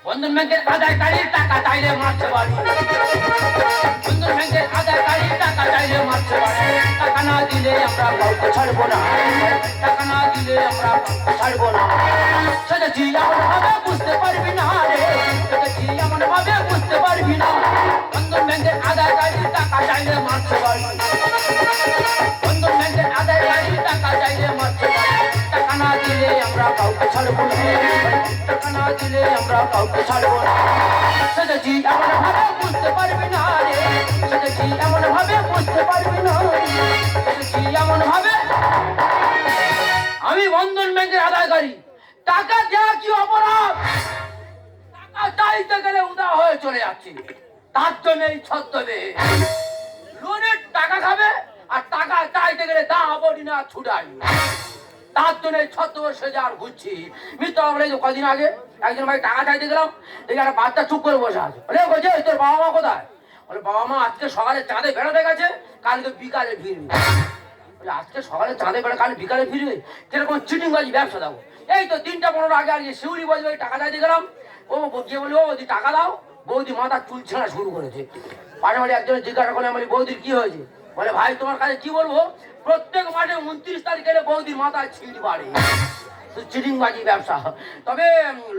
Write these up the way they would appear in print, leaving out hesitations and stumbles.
বন্ধন ব্যাংকের আদায়কারী টাকা চাইলে মারছে বাড়ি। বন্ধন ব্যাংকের আদায়কারী টাকা চাইলে মারছে বাড়ি। টাকা না দিলে আমরা কাউকে ছাড়বো না, টাকা না দিলে আমরা কাউকে ছাড়বো না। সেটাছি এমন ভাবে বুঝতে পারবি না রে, সেটাছি এমন ভাবে বুঝতে পারবি না। বন্ধন ব্যাংকের আদায়কারী টাকা চাইলে মারছে বাড়ি। বন্ধন ব্যাংকের আদায়কারী টাকা চাইলে মারছে বাড়ি। টাকা না দিলে আমরা কাউকে ছাড়বো না, টাকা না দিলে আমরা কাউকে ছাড়বো না। সেটাছি এমন ভাবে বুঝতে পারবি না রে, সেটাছি এমন ভাবে বুঝতে পারবি না, সেটাছি এমন ভাবে। আমি বন্ধন ব্যাংকের আদায়কারী, টাকা দেওয়া কি অপরাধ? টাকা চাইতে গেলে উদা হয়ে চলে যাচ্ছে, তার জন্য এই ছদ্মবেশ। লোনের টাকা খাবে আর টাকা চাইতে গেলে দা বডি না ছুটাই, তার জন্য ছদ্মবেশ সেজে আর ঘুরছি। মিথ্যা বলে কদিন আগে একজন ভাই টাকা চাইতে গেলাম, দেখি একটা বাচ্চা চুপ করে বসে আছে। বলছে তোর বাবা মা কোথায়? বলে বাবা মা আজকে সকালে চাঁদে বেড়াতে গেছে, কালকে বিকালে ফিরবে। আজকে সকালে চাঁদে বেড়া কাল বিকালে ফিরবে, কিরকম চিটিংবাজি ব্যবসা দেবো। এই তো 3টা-15 আগে আগে শিউরি বলবে টাকা চাইতে গেলাম, ও গিয়ে বলি ও বৌদি টাকা দাও। বৌদি মাথা চুল ছেঁড়া শুরু করেছে। পাশাপাশি একজনের জিজ্ঞাসা করলে বলি বৌদির কি হয়েছে? বলে ভাই তোমার কাছে কি বলবো, প্রত্যেক মাসে 29 তারিখ এলে বৌদির মাথায় ছিট বাড়ে। চিটিংবাজি ব্যবসা। তবে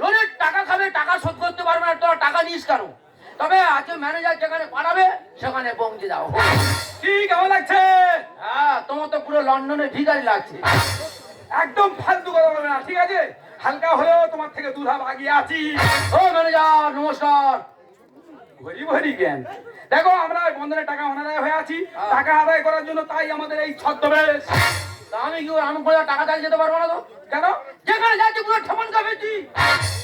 লোনের টাকা খাবে, টাকা শোধ করতে পারবে না, তোরা টাকা নিস কেন? তবে আজকে ম্যানেজার যেখানে পাঠাবে সেখানে পৌঁছে যাও। ঠিক কেমন লাগছে? হ্যাঁ তোমার তো পুরো লন্ডনে ভিখারি লাগছে। একদম ফালতু কথা বলবে না, ঠিক আছে? হালকা হলেও তোমার থেকে দুধাপ আগিয়ে আছি। ও ম্যানেজার নমস্কার। ভরি ভরি জ্ঞান। দেখো আমরা বন্ধনের টাকা অনাদায় হয়ে আছি, টাকা আদায় করার জন্য তাই আমাদের এই ছদ্মবেশ। আমি কি আমি করে টাকা চাই যেতে পারবো না তো? কেন? যেখানে যাচ্ছি পুরো ঠেমন খাবেছি।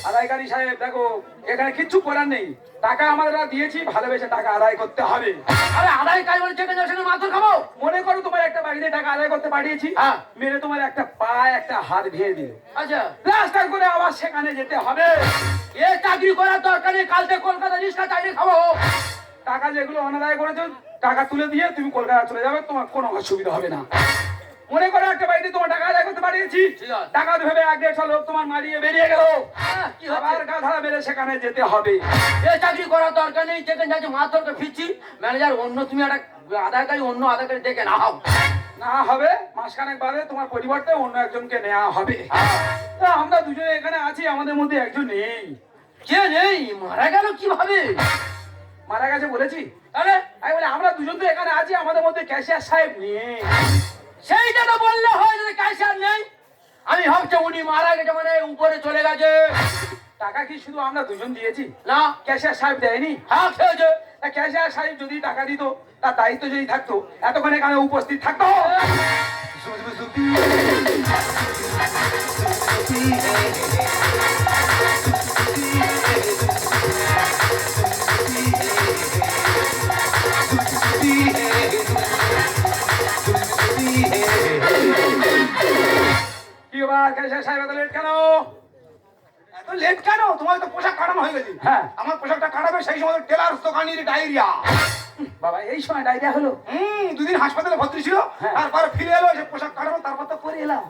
আদায়কারী সাহেব দেখো এখানে কিচ্ছু করার নেই, টাকা আমরা দিয়েছি, ভালোবেসে টাকা আদায় করতে হবে। আরে আদায় কাজ বলে যেখানে যাচ্ছি মাথা খাবো। মনে করো তোমার একটা বাড়িতে টাকা আদায় করতে পাঠিয়েছি, হ্যাঁ। মেরে তোমার একটা পা একটা হাত ভেঙে দিল, আচ্ছা প্লাস্টার করে আবার সেখানে যেতে হবে। এ চাকরি করার দরকার নেই, কাল থেকে কলকাতা রিক্সা চাইলে খাবো। টাকা যেগুলো অনাদায় করেছো টাকা তুলে দিয়ে তুমি কলকাতা চলে যাবে, তোমার কোনো অসুবিধা হবে না। মনে করো একটা বাড়িতে তোমার টাকা আদায় করতে পাঠিয়েছি, টাকা ভেবে 1-1.5 লোক তোমার মারিয়ে বেরিয়ে গেল, কি আবার গাধা বেড়ে সেখানে যেতে হবে। এ চাকরি করার দরকার নেই, যেখানে যাচ্ছি মাথা ফিরছি। ম্যানেজার অন্য তুমি একটা আদায়কারী অন্য আদায়কারী দেখে নাও। না হবে, মাসখানেক বাদে তোমার পরিবর্তে অন্য একজনকে নেওয়া হবে। তা আমরা দুজনে এখানে আছি, আমাদের মধ্যে একজন নেই। কে নেই? মারা গেল কিভাবে? মারা গেছে বলেছি? তাহলে আমি বলি আমরা দুজন তো এখানে আছি, আমাদের মধ্যে ক্যাশিয়ার সাহেব নেই। সেইটা তো বললে হয়, যদি কাইসার নেই। আমি ভাবছি উনি মারা গেছে মানে উপরে চলে গেছে। টাকা কি শুধু আমরা দুজন দিয়েছি? না ক্যাশিয়ার সাহেব দেয়নি? হ্যাঁ খেয়েছে। ক্যাশিয়ার সাহেব যদি টাকা দিত, তার দায়িত্ব যদি থাকতো, এতক্ষণ এখানে উপস্থিত থাকতো। কি ব্যাপার ক্যাশিয়ার সাহেব এত লেট কেন? এত লেট কেন? তোমার তো পোশাক কাটানো হয়ে গেছে। হ্যাঁ। আমার পোশাকটা কাটাবে সেই সময় টেলার দোকানির ডায়রিয়া। বাবা এই সময় ডায়রিয়া হলো? 2 দিন হাসপাতালে ভর্তি ছিল, হ্যাঁ। তারপর ফিরে এলো, সে পোশাক কাটানো, তারপর তো পরে এলাম।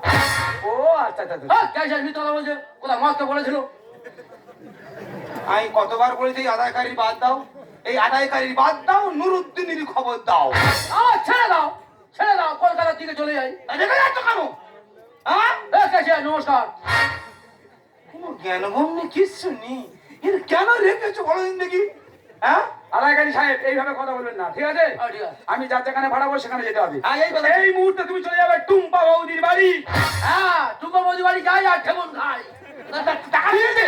ও আচ্ছা আচ্ছা আচ্ছা। কাইসার মিথ্যা কথা বলছে, কোথায় মাস্টার বলেছিল। আমি কতবার বলেছি আদায়কারীর বাদ দাও, এই আদায়কারীর বাদ দাও, নুরুদ্দিনের খবর দাও। ছেড়ে দাও, ছেড়ে দাও, কলকাতার দিকে চলে যাই। দেখে যাচ্ছ কেন? হ্যাঁ, কাইসার নমস্কার। কোনো জ্ঞানগম্য কিচ্ছু নেই, এর কেন রেখেছো বলো দিন দেখি। হ্যাঁ, আদায়কারী সাহেব এইভাবে কথা বলবেন না, ঠিক আছে? ঠিক আছে। আমি যার যেখানে ভাড়াবো সেখানে যেতে হবে। হ্যাঁ, এই কথা। এই মুহূর্তে তুমি চলে যাবে টুম্পা বৌদির বাড়ি। হ্যাঁ টুকো বৌদি বাড়ি যাই আর ঠেমন খাই। টাকা দিয়েছে?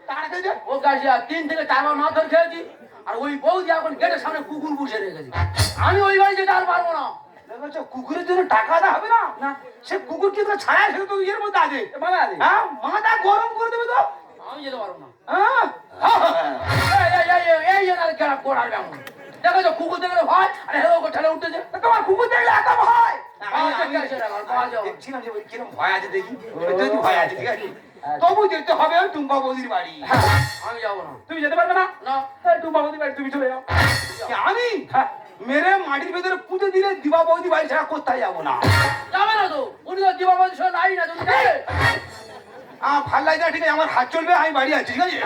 টাকা দিয়েছে? ও কাইসার 3 থেকে 4 বার মাথর খেয়েছি, আর ওই বৌদি এখন গেটের সামনে কুকুর বসে রেখেছি। আমি ওই বাড়ি যেতে আর পারবো না। দেখেছো, কুকুরের জন্য টাকা দেওয়া হবে না? না। সে কুকুর কি তো ছায়া, সে তো ইয়ের মধ্যে আছে। মানে আছে? হ্যাঁ, মাথা গরম করে দেবে তো। আমি যেতে পারবো না। হ্যাঁ, দেখো তো কুকুর দেখলে ভয়, আরে হেলো ঠেলে উঠতেছে। তোমার কুকুর দেখলে এত ভয়? দেখছিলাম দেখছিলাম যে কিরম ভয় আছে, দেখি যদি ভয় আছে, ঠিক আছে? তবু যেতে হবে টুম্পা বৌদির বাড়ি। আমি যাবো না। তুমি যেতে পারবে না? না এই টুম্পা বৌদির বাড়ি তুমি চলে যাও। আমি? হ্যাঁ। মেরে মাটির ভেতরে পুঁতে দিলে দিবা বৌদি বাড়ি ছাড়া কোথায় যাবো না। যাবে না তো, উনি তো দিবাবতী সঙ্গে নাই না, তুমি যাবে? ভাল লাগে না, ঠিক আছে, আমার হাত চলবে, আমি বাড়ি আছি, ঠিক আছে।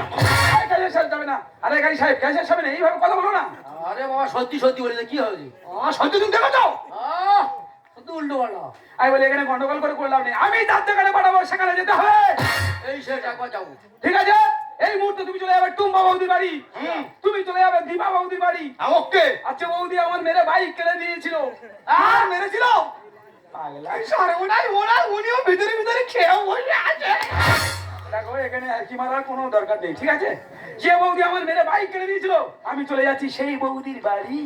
ক্যাশিয়ার সাহেব যাবে না। আরে গাড়ি সাহেব, ক্যাশিয়ার সাহেব না, এইভাবে কথা বলো না। আরে বাবা, সত্যি সত্যি বলেছে, কি হয়েছে? সত্যি তুমি দেখো তো। শুধু উল্টো পাল্টা। আমি বলি এখানে গন্ডগোল করে করলাম নেই, আমি তার যেখানে পাঠাবো সেখানে যেতে হবে। এই শেষ একবার যাবো। ঠিক আছে, এই মুহূর্তে তুমি চলে যাবে টুম্বা বৌদির বাড়ি, তুমি চলে যাবে দীপা বৌদির বাড়ি। ওকে। আচ্ছা বৌদি আমার মেরে বাইক কিনে দিয়েছিল। মেরেছিল? পাগলাই সারে ওনাই ওনার উনিও ভিতরে ভিতরে খেয়ে বসে আছে। দেখো এখানে আর কি মারার কোনো দরকার নেই, ঠিক আছে? যে বৌদি আমার মেরে বাইক কিনে দিয়েছিল, আমি চলে যাচ্ছি সেই বৌদির বাড়ি।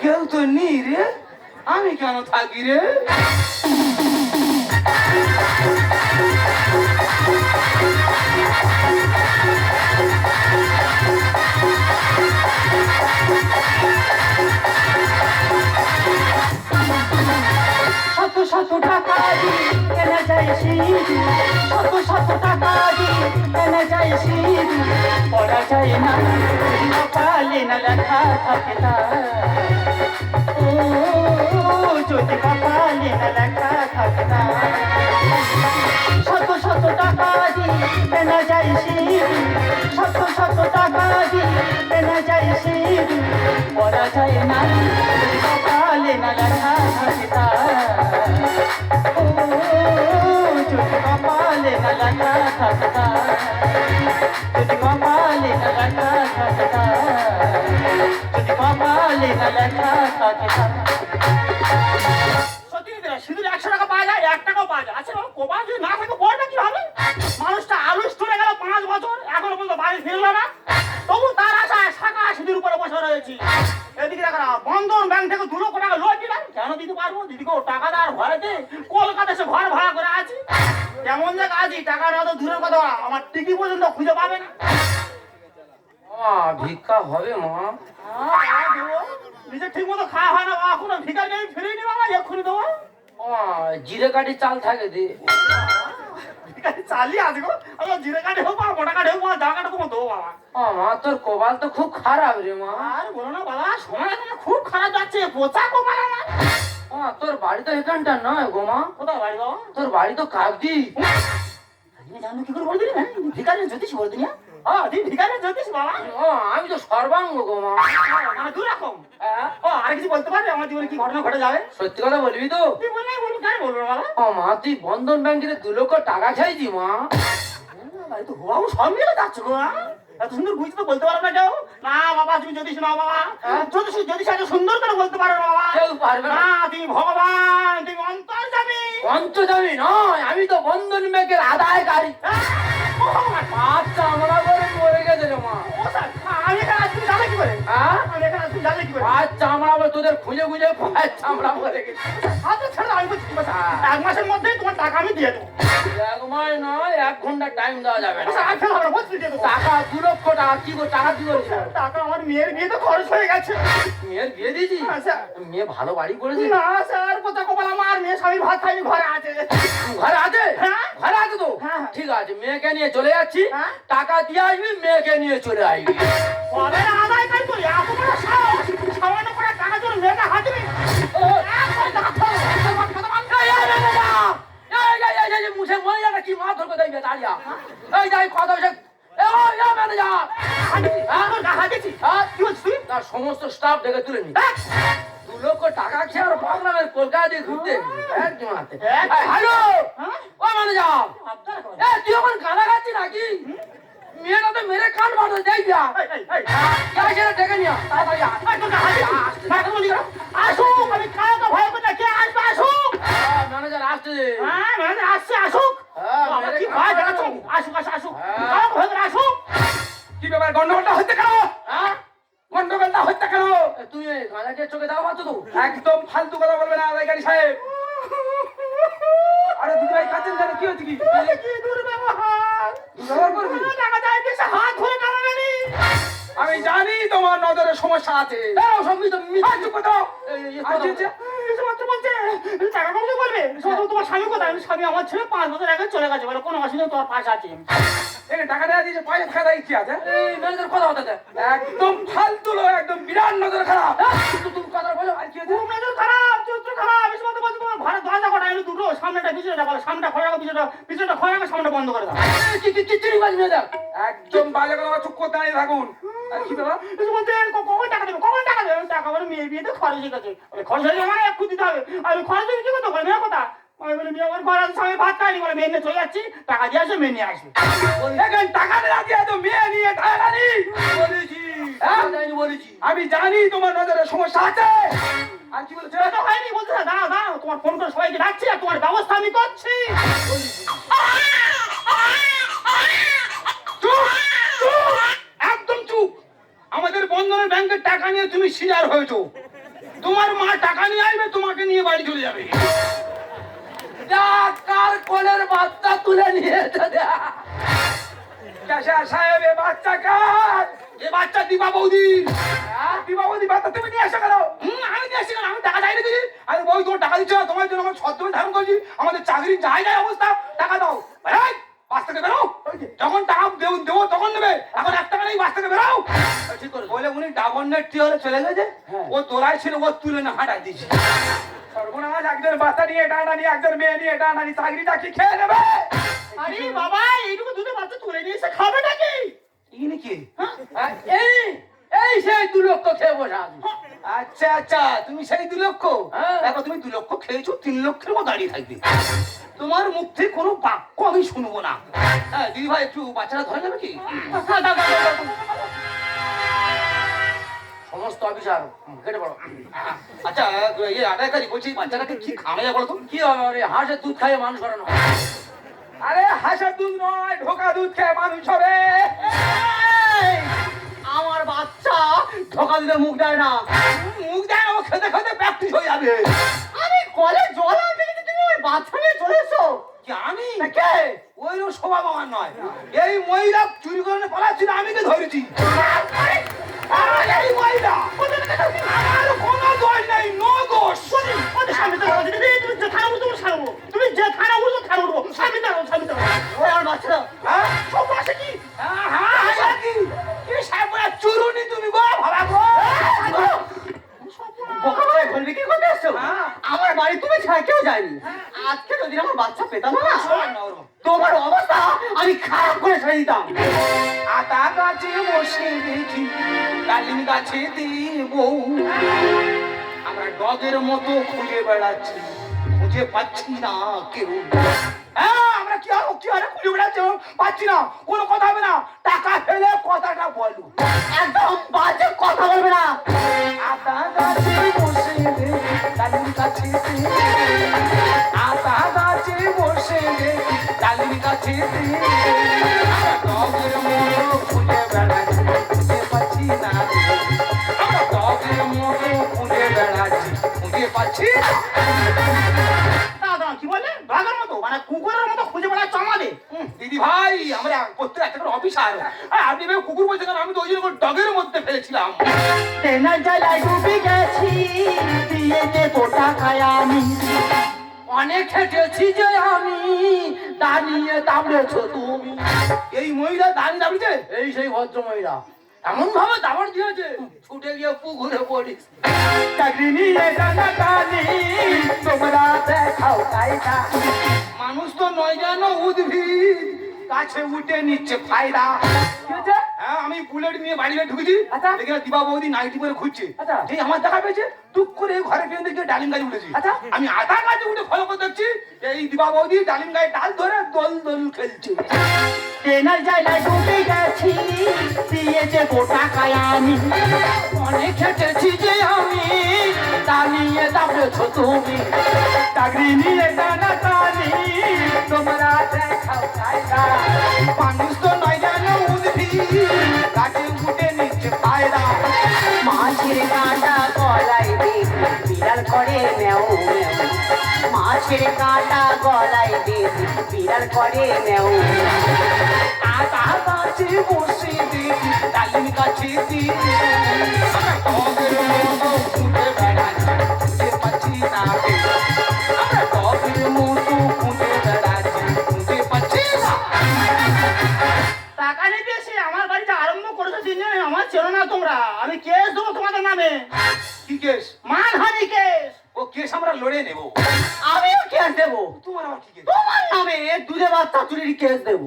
কেউ তো নেই রে, আমি কেন থাকি রে? শত শত টাকা দিয়ে কেনা যায় সিঁদুর, শত শত টাকা দিয়ে কেনা যায় সিঁদুর, পড়া যায় না কপালে না লেখা থাকে তার, ও যদি কপালে না লেখা থাকে তার। শত শত টাকা দিয়ে কেনা যায় সিঁদুর, শত শত টাকা দিয়ে কেনা যায় সিঁদুর, পড়া যায় না কপালে না লেখা থাকে তার, ও যদি কপালে না লেখা থাকে তার, যদি কপালে না লেখা থাকে তার, যদি কপালে না লেখা থাকে তার। সত্যি সিঁদুর 100 টাকা পাওয়া যায়, 1 টাকাও পাওয়া যায়। আচ্ছা বাবা, কপাল যদি না থাকে পড়বে কি হবে? মানুষটা আলু স্টোরে গেল 5 বছর, এখনো পর্যন্ত বাড়ি ফিরলো না, তবু তার আশায় শাখা সিঁদুর উপরে বসে রয়েছি। এদিকে দেখা বন্ধন ব্যাংক থেকে 2 লক্ষ টাকা লোন দিলাম, কেন দিতে পারবো? দিদিকে টাকা দেওয়ার ভয়তে কলকাতা এসে ঘর ভাড়া করে আছি। কেমন জায়গা আছি, টাকা না তো দূরের কথা, আমার টিকি পর্যন্ত খুঁজে পাবে না। ভিক্ষা হবে মা? নিজে ঠিক মতো খাওয়া হয় না, এখনো ভিকারি আমি ফিরিয়ে নি বাবা, এক্ষুনি দেবো। জিরে কাঠি চাল থাকে দে। ভিখারি চালিয়ে আছে গো, আচ্ছা জিরে কাঠি হোক বা মোটা কাঠি হোক বা জামা কাঠি হোক দেবো বাবা। মা তোর কপাল তো খুব খারাপ রে মা। আর বলো না বাবা, সময় এখন খুব খারাপ যাচ্ছে, পোচা কমাল আমার। তোর বাড়ি তো এখানটা নয় গো মা, কোথায় বাড়ি বাবা? তোর বাড়ি তো কাকদি। তুমি জানো কি করে বলে দিলি? ভিখারি জ্যোতিষ বলে দিনি? তুই ভিখারি জ্যোতিষ বাবা? আমি তো সর্বাঙ্গ গো মা। মানে দু রকম। আর কিছু বলতে পারবে আমার জীবনে কি ঘটনা ঘটে যাবে? সত্যি কথা বলবি তো? তুই বললে বলবো, কেন বলবো বাবা? মা তুই বন্ধন ব্যাংকে 2 লক্ষ টাকা খাইছি মা। ভাই তো বাবু সব মিলে যাচ্ছ গো। এত সুন্দর বুঝতে তো বলতে পারো না কেউ? না বাবা, তুমি জ্যোতিষ নাও বাবা। জ্যোতিষ এত সুন্দর করে বলতে পারো না বাবা। কেউ পারবে না। না, তুমি ভগবান, তুমি অন্তর্যামী। অন্তর্যামী নয়, আমি তো বন্ধন ব্যাংকের আদায়কারী। আচ্ছা আমরা করে মরে গেছে রে মা। আমি এখানে আসছি, জানে কি করে? হ্যাঁ? আমি এখানে আসছি, জানে কি করে? আচ্ছা আমরা আবার তোদের খুঁজে খুঁজে আচ্ছা আমরা মরে গেছি। আচ্ছা ছেড়ে দাও, আমি বলছি, বাস, 1 মাসের মধ্যেই তোমার টাকা আমি দিয়ে দেবো। 1 মাস নয়, 1 ঘন্টা টাইম দেওয়া যাবে না। আচ্ছা, আর ফেলা হবে না, বলছি দিয়ে দেবো। টাকা 2 লক্ষ টাকা কি করে টাকা কি করেছে? টাকা আমার মেয়ের বিয়েতে খরচ হয়ে গেছে। মেয়ের বিয়ে দিয়েছি? আচ্ছা। মেয়ে ভালো বাড়ি করেছে? না স্যার, কোথা কপাল আমার, মেয়ে স্বামী ভাত খাইনি, ঘরে আছে। ঘরে আছে? হ্যাঁ। ঘরে আছে তো? হ্যাঁ। ঠিক আছে, মেয়েকে নিয়ে চলে যাচ্ছি। হ্যাঁ। টাকা দিয়ে আসবি, মেয়েকে নিয়ে চলে আসবি। কবে আদায় কাজ করি, এত বড় সাহস, সামান্য করে টাকা জন্য মেয়েকে হাত দিবি? মুখে মহিলাটা কি মাথা ধরবে দেখবে দাঁড়িয়া। এই যাই কথা বলছে, ম্যানেজার তার সমস্ত স্টাফ দেখে তুলে নি। 2 লক্ষ টাকা খেয়ে আর বাংলার কলকাতা দিয়ে ঘুরতে একদম হাতে। হ্যালো ও ম্যানেজার, তুই এখন গানা গাচ্ছি নাকি? মেয়েটা তো মেরে কান মারতে দেখবি। সেটা ডেকে নিয়ে তাড়াতাড়ি আসুক, আমি কাউকে ভয় করি না, কে আসবে আসুক। ম্যানেজার আসছে। হ্যাঁ, মানে আসছে, আসুক। বাবা, কি ভয় দেখাচ্ছ? আসুক, আসুক, কাউকে ভয় করে আসুক। কি ব্যাপার, গন্ডগোলটা হচ্ছে কেন? হ্যাঁ, গন্ডগোলটা হচ্ছে কেন? তুই গাঁজাকে চোখে দাও পাচ্ছ তো? একদম ফালতু কথা বলবে না আদায়কারী সাহেব। আরে দুটো ভাই কাছেন কেন, কি হচ্ছে কি? কি দুর্ব্যবহার! দুর্ব্যবহার করবি? টাকা চাইতে এসে হাত ধরে টানাটানি। আমি জানি তোমার নজরে সমস্যা আছে। বেরো সব মিথ্যা আর চুপ করে দাও। আর কি হচ্ছে? মাত্র বলছে টাকা কমলে বলবে তোমার স্বামী কোথায়? স্বামী আমার ছেলে 5 বছর আগে চলে গেছে, বলে কোনো অসুবিধা তোমার পাশে আছে। এখানে টাকা দেওয়া দিয়েছে, পয়সা খাওয়া কি আছে? এই ম্যানেজার কথা হতে দে। একদম ফালতু লোক, একদম বিরাট নজর খারাপ। তুমি কথা বলো। আর কি হচ্ছে? খুব নজর খারাপ, চরিত্র খারাপ। বেশি কথা বলছে তোমার ঘরে দরজা কটা এলো দুটো, সামনেটা পিছনেটা বলো, সামনেটা খোলা রাখো, পিছনেটা খোলা রাখো, সামনেটা বন্ধ করে দাও। চিড়ি বাজ মেয়ে একদম বাজে কথা, চুপ করে দাঁড়িয়ে থাকুন। আর কি ব্যাপার? বেশি বলছে কখন টাকা দেবে, কখন টাকা দেবে? টাকা বলে মেয়ে বিয়েতে খরচ হয়ে গেছে, খরচ হয়ে যাবে মানে 1 কোটি দিতে হবে। আর খরচ হয়ে কি কথা বলে মেয়ে কথা? আমি বলে মেয়ে আমার ঘরে সবাই ভাত খায়নি, বলে মেয়ে নিয়ে চলে যাচ্ছি, টাকা দিয়ে আসবে, মেয়ে নিয়ে আসবে। এখানে টাকা দেওয়া দিয়ে তো মেয়ে নিয়ে টাকা নি বলেছি বলেছি। আমি জানি তোমার নজরে সমস্যা আছে। আর কি বলছে? সেটা তো হয়নি, বলছে না, দাঁড়াও দাঁড়াও, তোমার ফোন করে সবাইকে ডাকছি আর তোমার ব্যবস্থা আমি করছি। চুপ, চুপ, একদম চুপ। আমাদের বন্ধনের ব্যাংকের টাকা নিয়ে তুমি সিজার হয়েছো। তোমার মা টাকা নিয়ে আসবে, তোমাকে নিয়ে বাড়ি চলে যাবে। কার কোলের বাচ্চা তুলে নিয়েছে চাষা সাহেব, এ বাচ্চা কার? এ বাচ্চা দিবা বৌদি। দিবা বৌদি বাচ্চা তুমি নিয়ে আসো কেন? আমি নিয়ে আসছি কেন? আমি টাকা চাই নাকি? আমি বই তোমার টাকা দিচ্ছ না, তোমার জন্য আমার ছদ্মবেশ ধারণ করছি। আমাদের চাকরির জায়গায় অবস্থা, টাকা দাও। এই, বাস থেকে বেরো। যখন টাকা দেবো তখন নেবে, এখন 1 টাকা নেই, বাস থেকে বেরো। ঠিক করে বলে উনি ডাবন্নের টিওলে চলে গেছে। ও তোরাই ছিল, ও তুলে না হাঁটাই দিয়েছে। সর্বনাশ, একজন বাচ্চা নিয়ে টানা নিয়ে, একজন মেয়ে নিয়ে টানা নিয়ে, চাকরিটা কি খেয়ে নেবে? আরে বাবা, এইটুকু দুধে বাচ্চা তুলে নিয়ে এসে খাবে নাকি? ইনি কি? এই এই সেই 2 লক্ষ খেয়ে বসে আছি। আচ্ছা আচ্ছা, তুমি সেই 2 লক্ষ। হ্যাঁ। দেখো, তুমি 2 লক্ষ খেয়েছো, 3 লক্ষের মতো দাঁড়িয়ে থাকবে। তোমার মুখ থেকে কোনো বাক্য আমি শুনবো না। হ্যাঁ দিদি ভাই, একটু বাচ্চারা ধরে নেবে কি? সমস্ত অফিসার কেটে পড়ো। আচ্ছা, এই আদায়কারী বলছি, বাচ্চাটাকে কি খাওয়া যায় বলো তো? কি হবে আরে, হাঁসের দুধ খাইয়ে মানুষ করানো হয়। আরে হাঁসের দুধ নয়, ঢোকা দুধ খেয়ে মানুষ হবে। আমার বাচ্চা ঢোকা দিলে মুখ দেয় না। মুখ দেয় না, ও খেতে খেতে প্র্যাকটিস হয়ে যাবে। আমি কলে জল আনতে গেছি, তুমি ওই বাচ্চা নিয়ে চলে এসো। কি আমি? কে? ওই শোভা বাগান নয়, এই মহিলা চুরি করে পালাচ্ছিল, আমি কে ধরেছি। এই মহিলা, আমার কোনো দোষ নেই, নো দোষ। ওদের সামনে দাঁড়াও, তুমি যে থানা উঠো, ছাড়বো। তুমি যে থানা উঠো, থানা উঠবো। সামনে দাঁড়াও, সামনে দাঁড়াও। ওই আমার বাচ্চারা হ্যাঁ? সব আছে কি? হ্যাঁ, কি সাহেব চুরুনি তুমি গো, ভাবা গো। বোকা বলে ঘর বিক্রি করতে এসছো? হ্যাঁ। আমার বাড়ি তুমি ছাড়া কেউ যায়নি। আজকে যদি আমার বাচ্চা পেতাম না, শোন না ওরকম। তোমার অবস্থা আমি খারাপ করে ছেড়ে দিতাম। আতা গাছে বসে দেখি, ডালিম গাছে দেব। আমরা ডগের মতো খুঁজে বেড়াচ্ছি, খুঁজে পাচ্ছি না কেউ। হ্যাঁ, আমরা কি আর খুঁজে বেড়াচ্ছি, পাচ্ছি না। কোনো কথা হবে না, টাকা ফেলে কথাটা বলো। একদম বাজে কথা বলবে না। আতা গাছে বসে দেখি, ডালিম গাছে দেব। আতা গাছে বসে দেখি, ডালিম গাছে দেব। ডগের মতো খুঁজে বেড়াচ্ছি, খুঁজে পাচ্ছি না। আমরা ডগের মতো খুঁজে বেড়াচ্ছি, খুঁজে পাচ্ছি না। দাদা কি বলে? বাঘের মতো মানে কুকুরের মতো খুঁজে বেড়াচ্ছ আমাদের। দিদি ভাই, আমরা প্রত্যেক একটা করে অফিসার। আপনি এভাবে কুকুর বলছেন কেন? আমি তো ওই জন্য ডগের মধ্যে ফেলেছিলাম। তেনা জ্বালায় ডুবে গেছি, দিয়ে দেবো টাকায় আমি। অনেক খেটেছি যে আমি, দাঁড়িয়ে দাবড়েছ তুমি। এই মহিলা দাঁড়িয়ে দাঁড়িয়েছে। এই সেই ভদ্র মহিলা এমন ভাবে দাবড় দিয়েছে, ছুটে গিয়ে পুকুরে পড়িস। চাকরি নিয়ে টানাটানি, তোমরা দেখাও কায়দা। মানুষ তো নয় যেন উদ্ভিদ, গাছে উঠে নিচ্ছে ফায়দা। কি হয়েছে? হ্যাঁ, আমি বুলেট নিয়ে বাড়ি ঢুকেছি। আচ্ছা। দেখে দিবা বৌদি নাইটি পরে ঘুরছে। আচ্ছা। এই আমার দেখা পেয়েছে, টুক করে ঘরে পেয়ে দেখে ডালিম গাছে উঠেছি। আচ্ছা। আমি আধা গাছে উঠে ফলো করে দেখছি, এই দিবা বৌদি ডালিম গায়ে ডাল ধরে দোল দোল খেলছে। তেনা জ্বালায় ডুবে গেছি, দিয়ে দেবো টাকায় আমি। অনেক খেটেছি যে আমি, দাঁড়িয়ে দাবড়েছ তুমি। চাকরি নিয়ে টানাটানি, তোমরা দেখাও কায়দা। মানুষ তো নয় যেন উদ্ভিদ, গাছে উঠে নিচ্ছে ফায়দা। মাছের কাঁটা গলায় দেখি, বিড়াল করে ম্যাও ম্যাও, মাছের কাঁটা গলায় বেঁধে বিড়াল করে ম্যাও ম্যাও। আতা গাছে বসে দেখি ডালিম গাছেতে টগের মতো খুঁজে বেড়াচ্ছি, খুঁজে পাচ্ছি না রে। আমরা টগের মতো খুঁজে বেড়াচ্ছি, খুঁজে পাচ্ছি না। টাকা নিতে এসে আমার বাড়িতে আরম্ভ করেছো দিন জানে আমার চেনো না তোমরা, আমি কেস দেবো তোমাদের নামে, কি কেস? মানহানি কেস। ও কেস আমরা লড়ে নেবো। আমিও কেস দেবো তোমার আবার কি কেস? তোমার নামে, দুধে বাচ্চা চুরির কেস দেবো।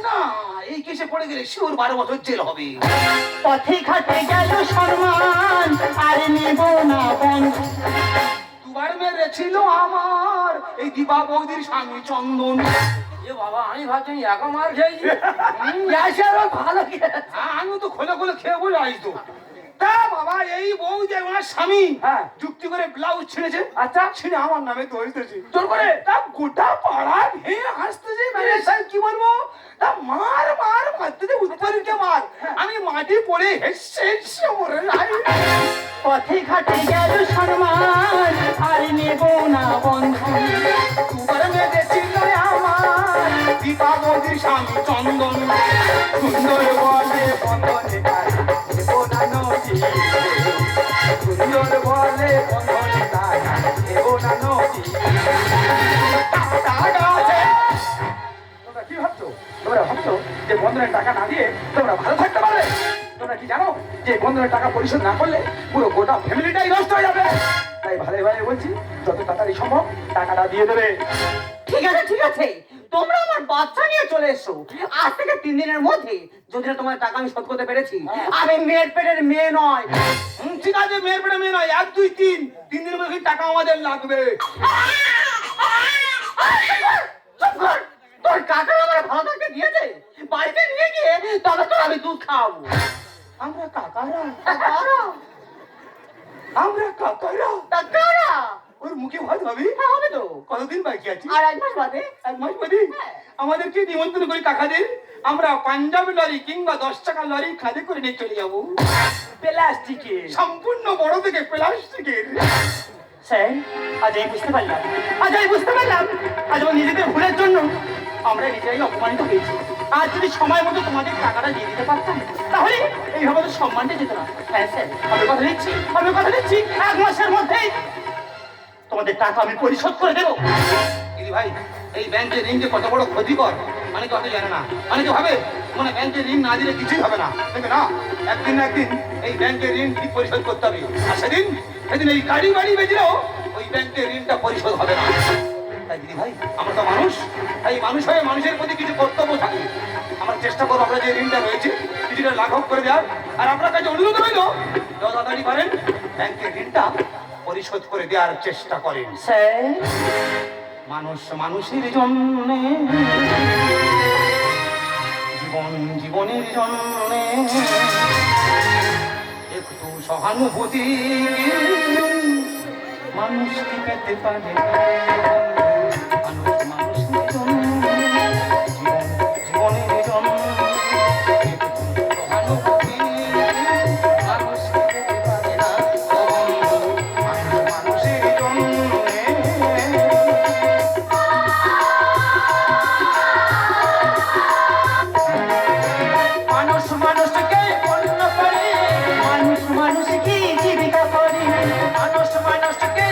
না, এই কেসে পড়ে গেলে শিওর 12 বছর জেল হবে। পথে ঘাটে গেল সম্মান, আর নেব না বন্ধ। দুবার মেরেছিল আমার এই দীপা বৌদির স্বামী চন্দন। এ বাবা, আমি ভাবছি একা মার খেয়েছি। গ্যাসেরও ভালো খেয়েছে। আমি তো খোলে খোলে খেয়ে বলে আসতো। তা বাবা, এই বৌদি আর ওনার স্বামী হ্যাঁ। যুক্তি করে ব্লাউজ ছিঁড়েছে। আচ্ছা। ছিঁড়ে আমার নামে দৌড়তেছে। জোর করে? তা গোটা পাড়া ভেঙে হাসতেছে। মানে স্যার কি বলবো? তা মার মার মারতেছে, উৎপাদিত মার। আমি মাটি পড়ে হেসে হেসে মরে যাই। পথে ঘাটে গেল সম্মান, আর নেব না বন্ধন। দুবার মেরেছিল আমার দীপা বৌদির স্বামী চন্দন। সুন্দর বলে বন্ধনে তারা দেবো না নদী। সুন্দর বলে বন্ধনে তারা দেবো না নদী। টাকা গাছে। তোমরা কি ভাবছো? তোমরা ভাবছো যে বন্ধনের টাকা না দিয়ে তোমরা ভালো থাকতে পারবে? তোমরা কি জানো যে বন্ধনের টাকা পরিশোধ না করলে পুরো গোটা ফ্যামিলিটাই নষ্ট হয়ে যাবে? তাই ভালো ভালো বলছি, যত তাড়াতাড়ি সম্ভব টাকাটা দিয়ে দেবে। ঠিক আছে ঠিক আছে, তোমরা আমার বাচ্চা নিয়ে চলে এসো। আজ থেকে 3 দিনের মধ্যে যদি না তোমার টাকা আমি শোধ করতে পেরেছি, আমি মেয়ের পেটের মেয়ে নয়। ঠিক আছে, মেয়ের পেটে মেয়ে নয়, 1 2 3 3 দিনের মধ্যে টাকা আমাদের লাগবে। চুপ কর, তোর কাকা আমার ভালো থাকতে দিয়েছে, বাড়িতে নিয়ে গিয়ে তবে তোর আমি দুধ খাওয়াবো। আমরা কাকারা, কাকারা, আমরা কাকারা। কাকারা, ওর মুখে ভাত হবে? হ্যাঁ হবে তো। কতদিন বাকি আছে? আর 1 মাস বাদে। 1 মাস বাদে আমাদেরকে নিমন্ত্রণ করি কাকাদের। আমরা পাঞ্জাবি লরি কিংবা 10 টাকার লরি খাদে করে নিয়ে চলে যাবো। প্লাস্টিকে। সম্পূর্ণ বড় থেকে প্লাস্টিকের। স্যার, আজ আমি বুঝতে পারলাম, আজ আমার নিজেদের ভুলের জন্য আমরা নিজেরাই অপমানিত হয়েছি। আজ যদি সময় মতো তোমাদের টাকাটা দিয়ে দিতে পারতাম, তাহলে এইভাবে তো সম্মানটা যেত না। হ্যাঁ স্যার, আমি কথা দিচ্ছি 1 মাসের মধ্যেই তোমাদের টাকা আমি পরিশোধ করে দেবো। দিদি ভাই, এই ব্যাংকের ঋণ যে কত বড় ক্ষতিকর অনেকে অত জানে না। অনেকে ভাবে মানে ব্যাংকের ঋণ না দিলে কিছুই হবে না, কিন্তু না, একদিন না একদিন এই ব্যাংকের ঋণ ঠিক পরিশোধ করতে হবে। আর সেদিন এই গাড়ি বাড়ি বেচলেও ওই ব্যাংকের ঋণটা পরিশোধ হবে না। তাই দিদি ভাই, আমরা তো মানুষ, তাই মানুষ হয়ে মানুষের প্রতি কিছু কর্তব্য থাকে। আমরা চেষ্টা করবো আমরা যে ঋণটা রয়েছে কিছুটা লাঘব করে দেওয়ার। আর আপনার কাছে অনুরোধ রইল, যত তাড়াতাড়ি পারেন ব্যাংকের ঋণটা পরিশোধ করে দেওয়ার চেষ্টা করেন। স্যার, মানুষ মানুষের জন্য, জীবন জীবনের জন্য একটু সহানুভূতি মানুষ কি পেতে পারে? মানুষ মানুষের জন্য, জীবন জীবনের জন্য একটু সহানুভূতি মানুষ কি পেতে পারে না? ও বন্ধু, মানুষ মানুষের জন্য। মানুষ মানুষকে পণ্য করে, মানুষ মানুষকে জীবিকা করে, মানুষ মানুষকে